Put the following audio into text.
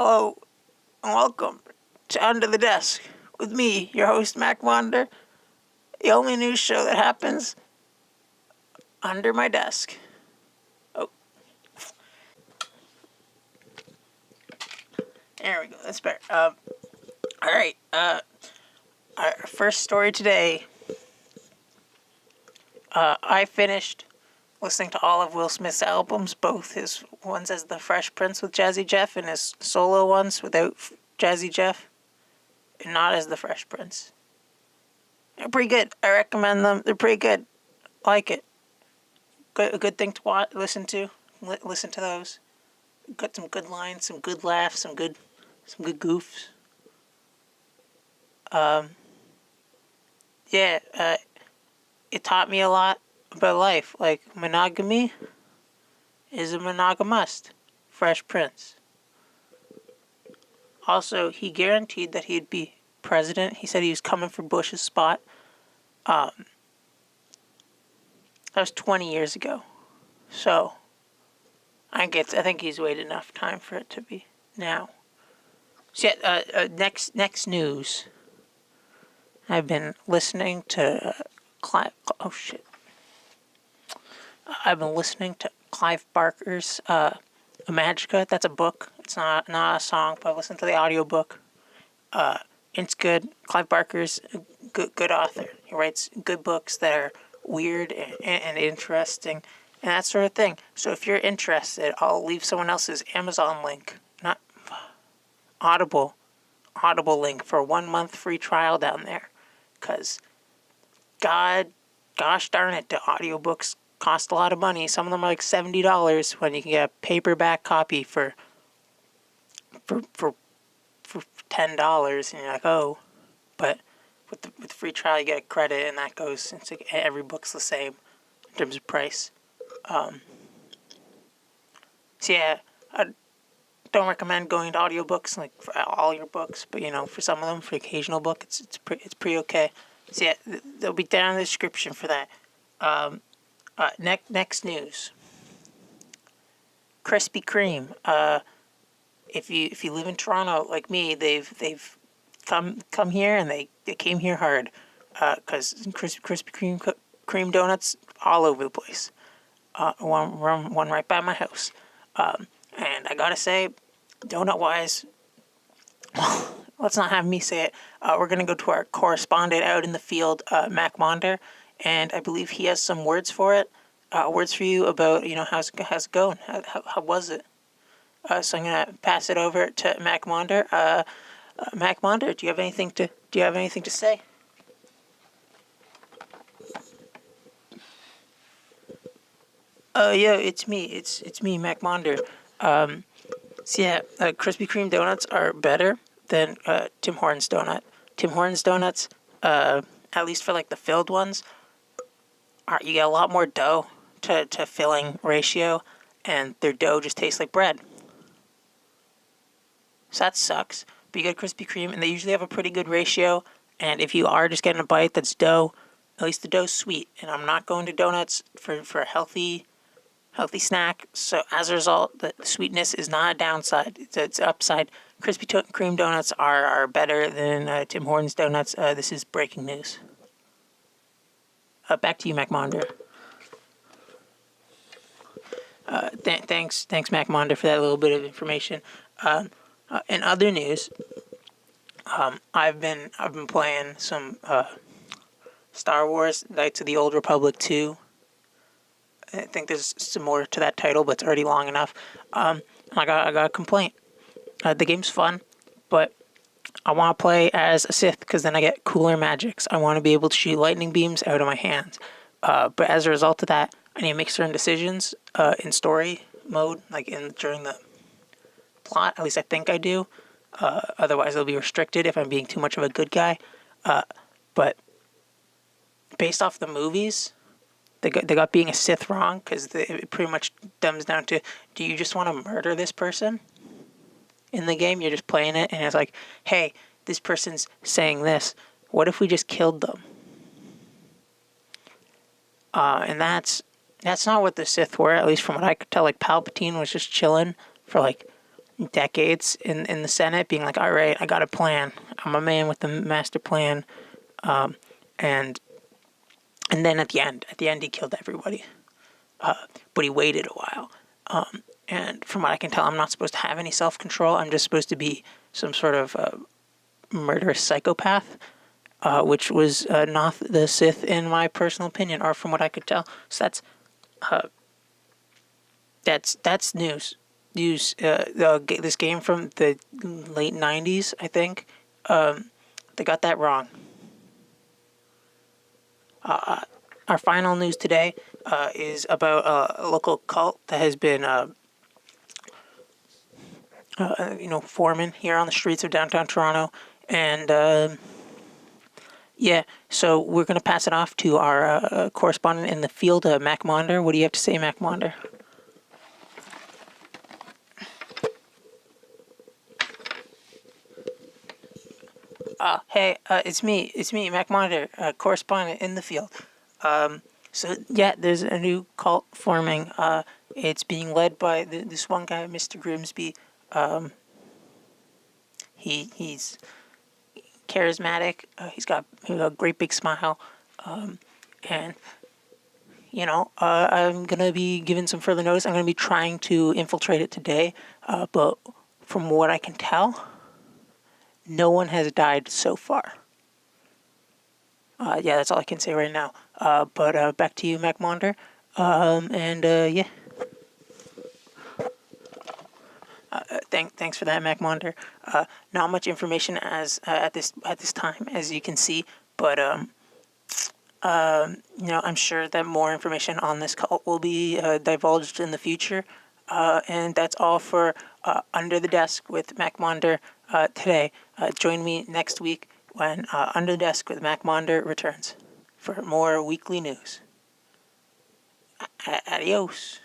Hello, and welcome to Under the Desk with me, your host, Mac Wander, the only news show that happens under my desk. Oh, there we go. That's better. All right. Our first story today. I finished listening to all of Will Smith's albums, both his ones as the Fresh Prince with Jazzy Jeff and his solo ones without Jazzy Jeff, and not as the Fresh Prince. They're pretty good. I recommend them. They're pretty good. Like it. A good thing to watch, listen to. Listen to those. Got some good lines, some good laughs, some good goofs. It taught me a lot about life. Like, monogamy is a monogamist. Fresh Prince. Also, he guaranteed that he'd be president. He said he was coming for Bush's spot. That was 20 years ago. So, I think he's waited enough time for it to be now. So next news. I've been listening to I've been listening to Clive Barker's Magica. That's a book. It's not a song, but I listened to the audiobook. It's good. Clive Barker's a good author. He writes good books that are weird and interesting and that sort of thing. So if you're interested, I'll leave someone else's Amazon link, not Audible link for a 1 month free trial down there. Because, gosh darn it, the audiobooks cost a lot of money. Some of them are like $70 when you can get a paperback copy for $10, and you're like, oh. But with the free trial, you get a credit, and that goes into every book's the same in terms of price. I don't recommend going to audiobooks like for all your books, but for some of them, for the occasional book, it's pretty okay. So yeah, they'll be down in the description for that. Next news. Krispy Kreme. If you live in Toronto like me, they've come here, and they came here hard, because Krispy Kreme donuts all over the place. One right by my house. And I gotta say, donut-wise, let's not have me say it. We're gonna go to our correspondent out in the field, Mac Monder, and I believe he has some words for it. Words for you about how's it going? How was it? So I'm gonna pass it over to Mac Monder. Mac Monder, do you have anything to say? Yeah, it's me. It's me, Mac Monder. Krispy Kreme donuts are better than Tim Hortons donut. Tim Hortons donuts, at least for like the filled ones, you get a lot more dough to filling ratio, and their dough just tastes like bread. So that sucks. But you get Krispy Kreme, and they usually have a pretty good ratio. And if you are just getting a bite that's dough, at least the dough's sweet. And I'm not going to donuts for a healthy snack. So as a result, the sweetness is not a downside. It's an upside. Krispy Kreme donuts are better than Tim Hortons donuts. This is breaking news. Back to you, Mac Monder. Thanks, Mac Monder, for that little bit of information. In other news, I've been playing some Star Wars: Knights of the Old Republic 2. I think there's some more to that title, but it's already long enough. I got a complaint. The game's fun, but I want to play as a Sith because then I get cooler magics. I want to be able to shoot lightning beams out of my hands. But as a result of that, I need to make certain decisions in story mode, like during the plot. At least I think I do. Otherwise, I'll be restricted if I'm being too much of a good guy. But based off the movies, they got being a Sith wrong, because it pretty much dumbs down to, do you just want to murder this person? In the game, you're just playing it, and it's like, hey, this person's saying this. What if we just killed them? And that's not what the Sith were, at least from what I could tell. Like, Palpatine was just chilling for like decades in the Senate, being like, "All right, I got a plan. I'm a man with the master plan," and then at the end, he killed everybody. But he waited a while. And from what I can tell, I'm not supposed to have any self control. I'm just supposed to be some sort of murderous psychopath, which was not the Sith, in my personal opinion, or from what I could tell. So that's news. News. This game from the late '90s, I think. They got that wrong. Our final news today is about a local cult that has been, forming here on the streets of downtown Toronto, and yeah. So we're gonna pass it off to our correspondent in the field, Mac Monder. What do you have to say, Mac Monder? Hey, it's me, Mac Monder, correspondent in the field. So yeah, there's a new cult forming. It's being led by this one guy, Mr. Grimsby. He's charismatic. He's got a great big smile, and I'm gonna be giving some further notice. I'm gonna be trying to infiltrate it today, but from what I can tell, no one has died so far. Yeah, that's all I can say right now. But back to you, Mac Monder. And yeah. Thanks for that, Mac Monder. Not much information as at this time, as you can see, but I'm sure that more information on this cult will be divulged in the future. And that's all for Under the Desk with Mac Monder today. Join me next week when Under the Desk with Mac Monder returns for more weekly news. Adios.